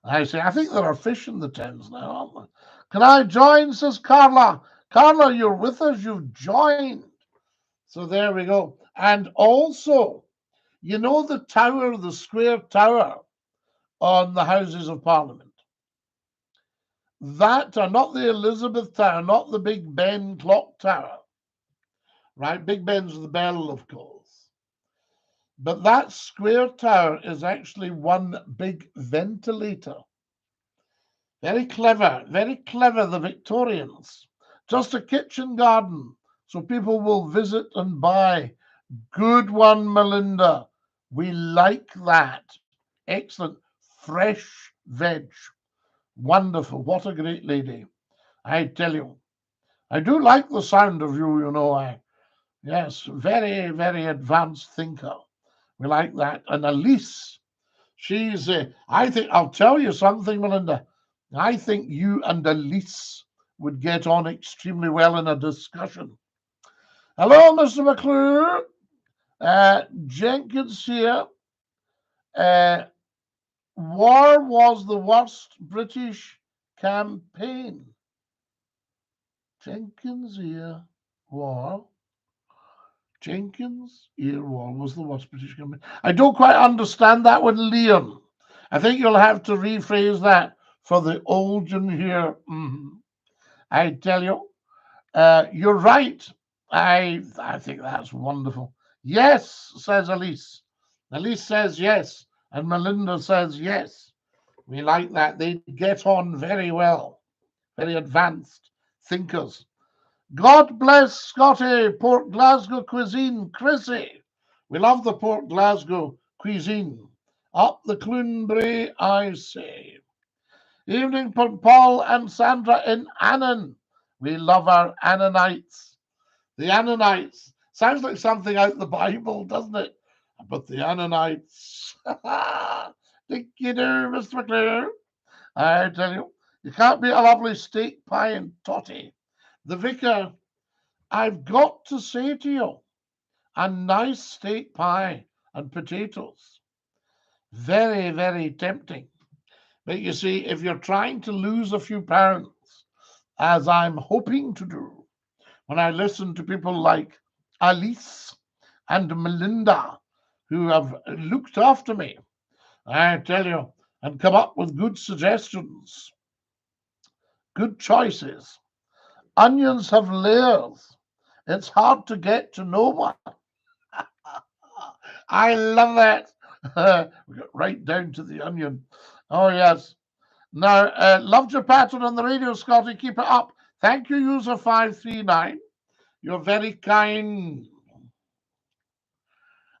S1: I say, I think there are fish in the Thames now, aren't there? Can I join, says Carla. Carla, you're with us. You've joined. So there we go. And also, you know the tower, the square tower on the Houses of Parliament? That, not the Elizabeth Tower, not the Big Ben clock tower, right? Big Ben's the bell, of course. But that square tower is actually one big ventilator. Very clever, the Victorians. Just a kitchen garden, so people will visit and buy Good one, Melinda. We like that. Excellent. Fresh veg. Wonderful. What a great lady. I tell you. I do like the sound of you, you know. Yes, very, very advanced thinker. We like that. And Elise, she's, I think, I'll tell you something, Melinda. I think you and Elise would get on extremely well in a discussion. Hello, Mr. McClue. Jenkins here. War was the worst British campaign. Jenkins here. War. Jenkins here. War was the worst British campaign. I don't quite understand that one, Liam. I think you'll have to rephrase that for the old one here. I tell you, you're right. I think that's wonderful. Yes, says Elise. Elise says yes, and Melinda says yes. We like that. They get on very well. Very advanced thinkers. God bless Scottie, Port Glasgow cuisine. Chrissy, we love the Port Glasgow cuisine. Up the Clunbury, I say. Evening, Paul and Sandra in Annan. We love our Annanites. The Annanites. Sounds like something out of the Bible, doesn't it? But the Annanites. Dinky-Doo, Mr. McClure. I tell you, you can't beat a lovely steak pie and toddy. The vicar, I've got to say to you, a nice steak pie and potatoes. Very, very tempting. But you see, if you're trying to lose a few pounds, as I'm hoping to do, when I listen to people like Alice and Melinda, who have looked after me, I tell you, and come up with good suggestions, good choices. Onions have layers. It's hard to get to know one. I love that. We got right down to the onion. Oh, yes. Now, loved your pattern on the radio, Scottie. Keep it up. Thank you, user 539. You're very kind.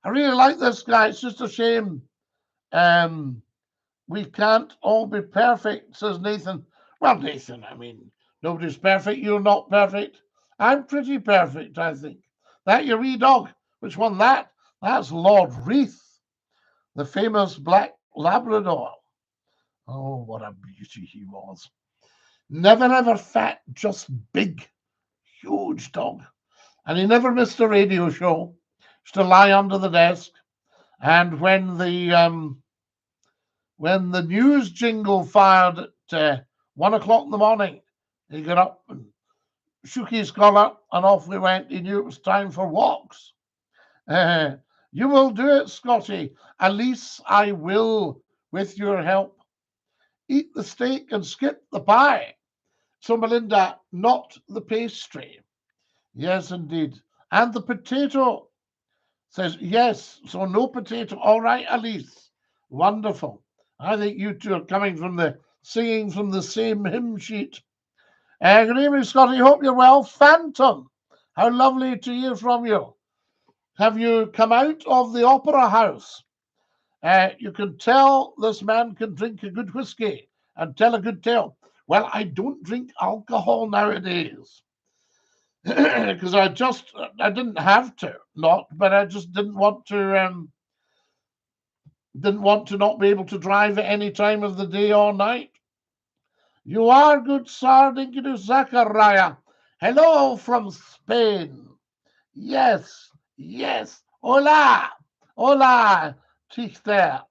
S1: I really like this guy. It's just a shame we can't all be perfect, says Nathan. Well, Nathan, I mean, nobody's perfect. You're not perfect. I'm pretty perfect, I think. That your wee dog. Which one that? That's Lord Reith, the famous black Labrador. Oh, what a beauty he was. Never ever fat, just big, huge dog. And he never missed a radio show. Used to lie under the desk. And when the news jingle fired at 1 o'clock in the morning, he got up and shook his collar and off we went. He knew it was time for walks. You will do it, Scottie. At least I will, with your help. Eat the steak and skip the pie. So, Melinda, not the pastry. Yes, indeed. And the potato. Says, yes, so no potato. All right, Elise. Wonderful. I think you two are singing from the same hymn sheet. Good evening, Scottie. Hope you're well. Phantom, how lovely to hear from you. Have you come out of the opera house? You can tell this man can drink a good whiskey and tell a good tale. Well, I don't drink alcohol nowadays because I didn't have to but I just didn't want to not be able to drive at any time of the day or night. You are good, sir. Dinky-Doo Zachariah. Hello from Spain. Yes, yes. Hola, hola. Tricher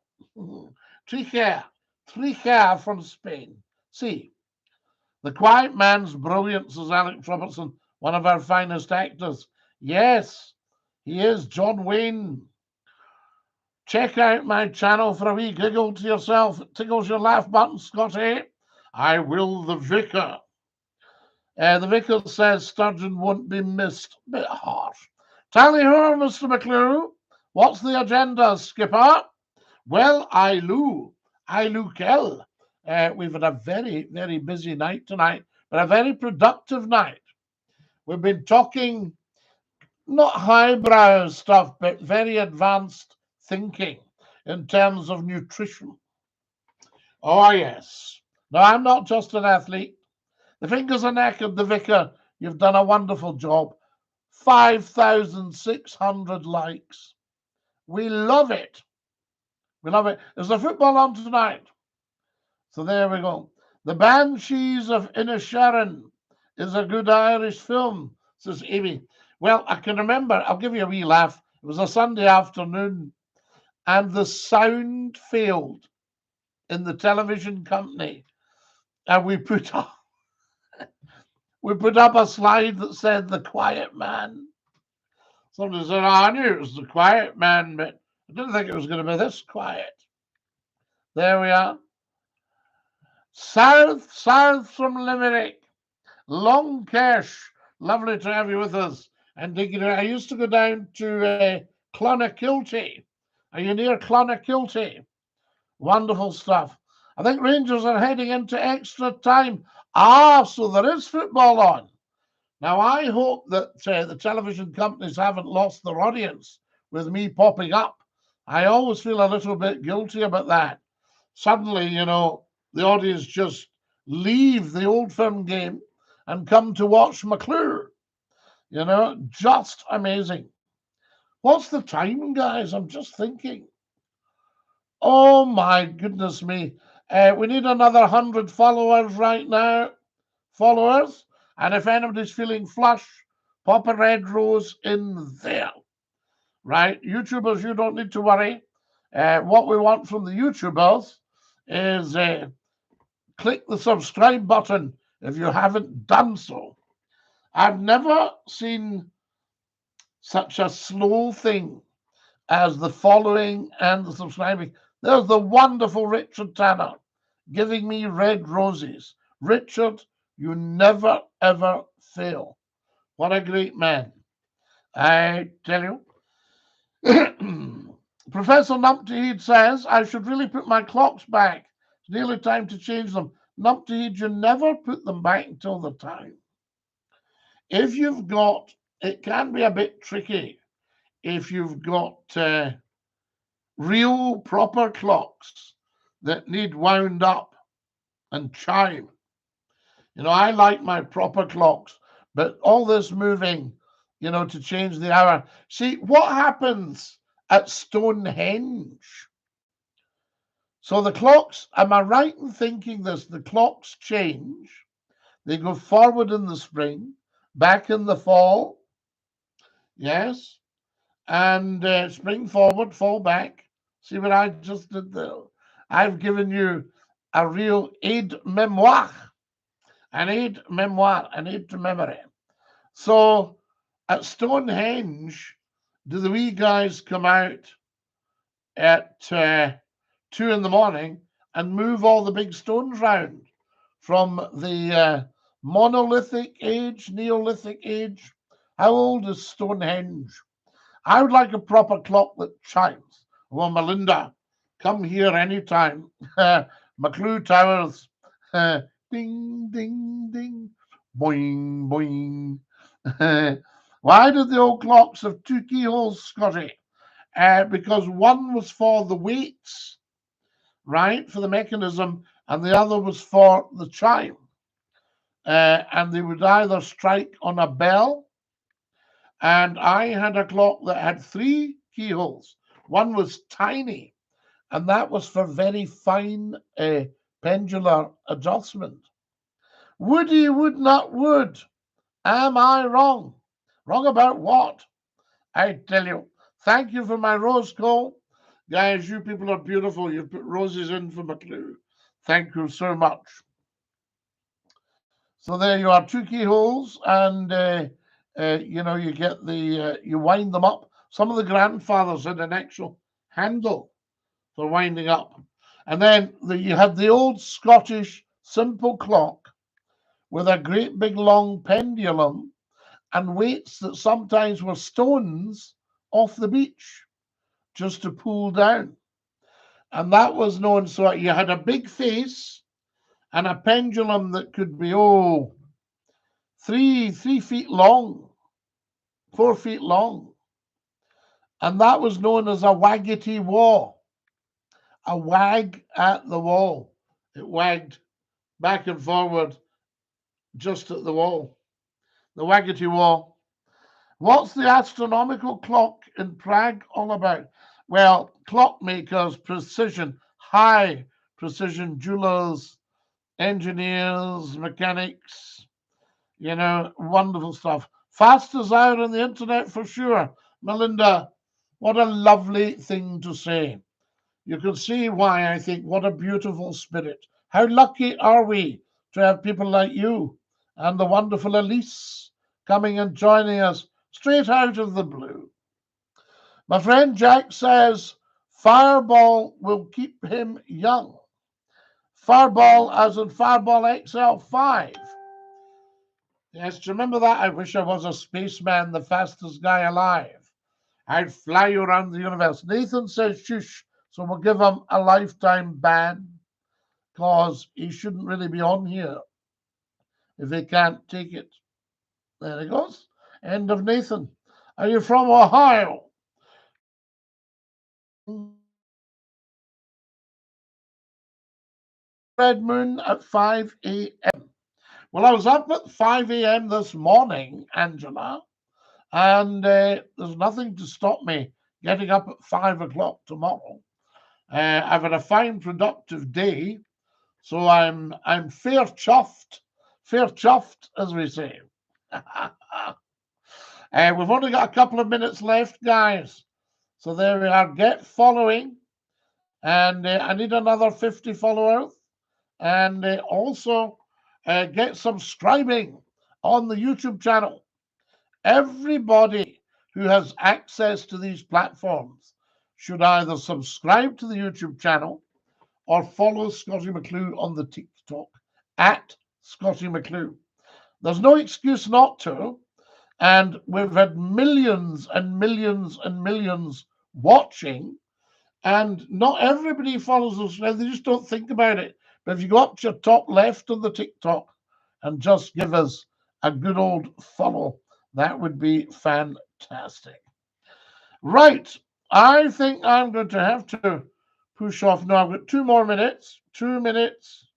S1: from Spain. See, the quiet man's brilliant, says Alex Robertson, one of our finest actors. Yes, he is John Wayne. Check out my channel for a wee giggle to yourself. It tickles your laugh button, Scottie. I will, the vicar. The vicar says Sturgeon won't be missed. Bit harsh. Tally-ho, Mr. McClue. What's the agenda, Skipper? Well, I loo Kel. We've had a very, very busy night tonight, but a very productive night. We've been talking not highbrow stuff, but very advanced thinking in terms of nutrition. Oh, yes. No, I'm not just an athlete. The fingers are knackered, the vicar. You've done a wonderful job. 5,600 likes. We love it. We love it. There's a football on tonight. So there we go. The Banshees of Inisharan is a good Irish film, says Amy. Well, I can remember, I'll give you a wee laugh. It was a Sunday afternoon, and the sound failed in the television company. And we put up a slide that said The Quiet Man. Somebody said, oh, I knew it was The Quiet Man, but I didn't think it was going to be this quiet. There we are. South from Limerick. Long Cash. Lovely to have you with us. And I used to go down to Clonakilty. Are you near Clonakilty? Wonderful stuff. I think Rangers are heading into extra time. Ah, so there is football on. Now, I hope that the television companies haven't lost their audience with me popping up. I always feel a little bit guilty about that. Suddenly, the audience just leave the Old Firm game and come to watch McClue. Just amazing. What's the time, guys? I'm just thinking. Oh, my goodness me. We need another 100 followers right now. Followers. And if anybody's feeling flush, pop a red rose in there. Right? YouTubers, you don't need to worry. What we want from the YouTubers is click the subscribe button if you haven't done so. I've never seen such a slow thing as the following and the subscribing. There's the wonderful Richard Tanner giving me red roses. Richard, you never, ever fail. What a great man. I tell you. Professor Numpty says, I should really put my clocks back. It's nearly time to change them. Numpty, you never put them back until the time. If you've got, it can be a bit tricky if you've got real proper clocks that need wound up and chime. I like my proper clocks, but all this moving, to change the hour. See, what happens at Stonehenge? So the clocks, am I right in thinking this? The clocks change. They go forward in the spring, back in the fall. Yes. And spring forward, fall back. See what I just did there? I've given you a real aid memoire. An aid to memory. So at Stonehenge, do the wee guys come out at 2 in the morning and move all the big stones round from the monolithic age, Neolithic age? How old is Stonehenge? I would like a proper clock that chimes. Well, Melinda, come here anytime. McClue Towers. Ding, ding, ding. Boing, boing. Why did the old clocks have 2 keyholes, Scotty? Because one was for the weights, right, for the mechanism, and the other was for the chime. And they would either strike on a bell, and I had a clock that had 3 keyholes. One was tiny, and that was for very fine pendular adjustment. Woody would not would. Am I wrong? Wrong about what? I tell you. Thank you for my rose call. Guys, you people are beautiful. You put roses in for McClue. Thank you so much. So there you are, 2 keyholes, and you get you wind them up. Some of the grandfathers had an actual handle for winding up. And then you had the old Scottish simple clock with a great big long pendulum and weights that sometimes were stones off the beach just to pull down. And that was known, so you had a big face and a pendulum that could be, 3 feet long. 4 feet long. And that was known as a waggity wall. A wag at the wall. It wagged back and forward just at the wall. The waggity wall. What's the astronomical clock in Prague all about? Well, clockmakers, precision, high precision jewelers, engineers, mechanics, wonderful stuff. Fastest hour on the internet for sure. Melinda, what a lovely thing to say. You can see why I think what a beautiful spirit. How lucky are we to have people like you and the wonderful Elise coming and joining us straight out of the blue. My friend Jack says Fireball will keep him young. Fireball as in Fireball XL5. Yes, do you remember that? I wish I was a spaceman, the fastest guy alive. I'd fly you around the universe. Nathan says shush, so we'll give him a lifetime ban because he shouldn't really be on here if he can't take it. There he goes. End of Nathan. Are you from Ohio? Red moon at 5 a.m. Well, I was up at 5 a.m. this morning, Angela, and there's nothing to stop me getting up at 5 o'clock tomorrow. I've had a fine, productive day, so I'm fair chuffed, as we say. We've only got a couple of minutes left, guys. So there we are. Get following, and I need another 50 followers, and also get subscribing on the YouTube channel. Everybody who has access to these platforms should either subscribe to the YouTube channel or follow Scottie McClue on the TikTok at Scottie McClue. There's no excuse not to. And we've had millions and millions and millions watching. And not everybody follows us. They just don't think about it. But if you go up to your top left on the TikTok and just give us a good old follow, that would be fantastic. Right. I think I'm going to have to push off now. I've got 2 more minutes. 2 minutes.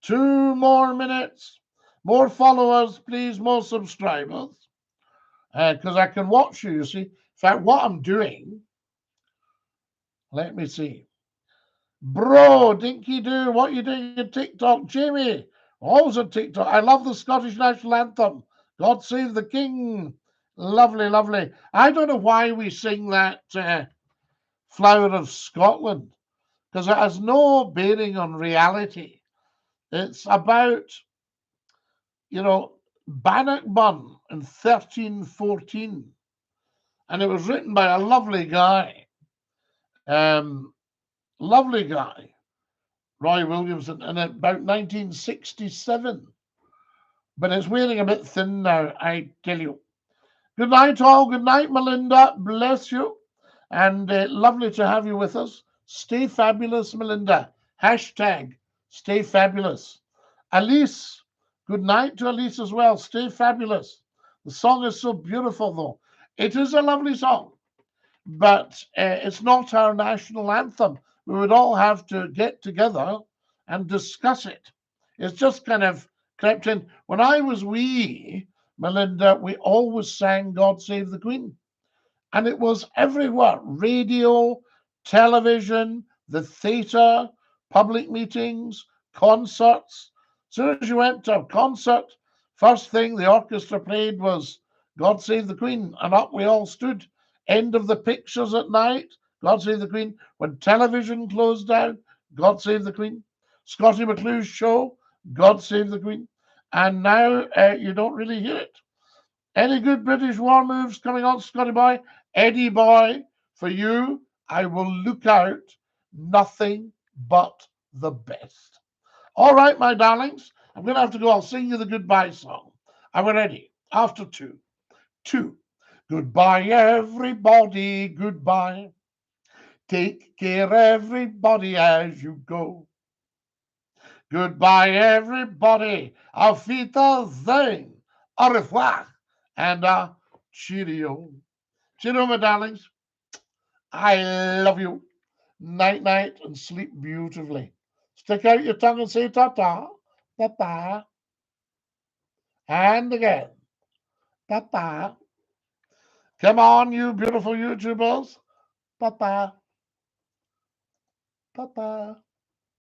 S1: 2 more minutes. More followers, please. More subscribers. Because I can watch you see. In fact, what I'm doing, let me see. Bro, Dinky-Doo, what are you doing on TikTok? Jamie, always on TikTok. I love the Scottish National Anthem. God Save the King. Lovely, lovely. I don't know why we sing that Flower of Scotland, because it has no bearing on reality. It's about, Bannockburn in 1314. And it was written by a lovely guy. Roy Williamson, in about 1967. But it's wearing a bit thin now, I tell you. Good night, all. Good night, Melinda. Bless you. And lovely to have you with us. Stay fabulous, Melinda. Hashtag stay fabulous. Elise, good night to Elise as well. Stay fabulous. The song is so beautiful, though. It is a lovely song, but it's not our national anthem. We would all have to get together and discuss it. It's just kind of crept in. When I was wee, Melinda, we always sang God Save the Queen. And it was everywhere. Radio, television, the theatre, public meetings, concerts. As soon as you went to a concert, first thing the orchestra played was God Save the Queen. And up we all stood. End of the pictures at night, God Save the Queen. When television closed down, God Save the Queen. Scottie McClue's show, God Save the Queen. And now you don't really hear it. Any good British war moves coming on, Scotty boy? Eddie boy, for you, I will look out. Nothing but the best. All right, my darlings, I'm going to have to go. I'll sing you the goodbye song. Are we ready? After 2. 2. Goodbye, everybody, goodbye. Take care, everybody, as you go. Goodbye, everybody. Auf Wiedersehen. Au revoir. And Cheerio. Cheerio, my darlings. I love you. Night, night, and sleep beautifully. Stick out your tongue and say ta-ta, ta-ta, and again, ta-ta. Come on, you beautiful YouTubers. Ta-ta, ta-ta.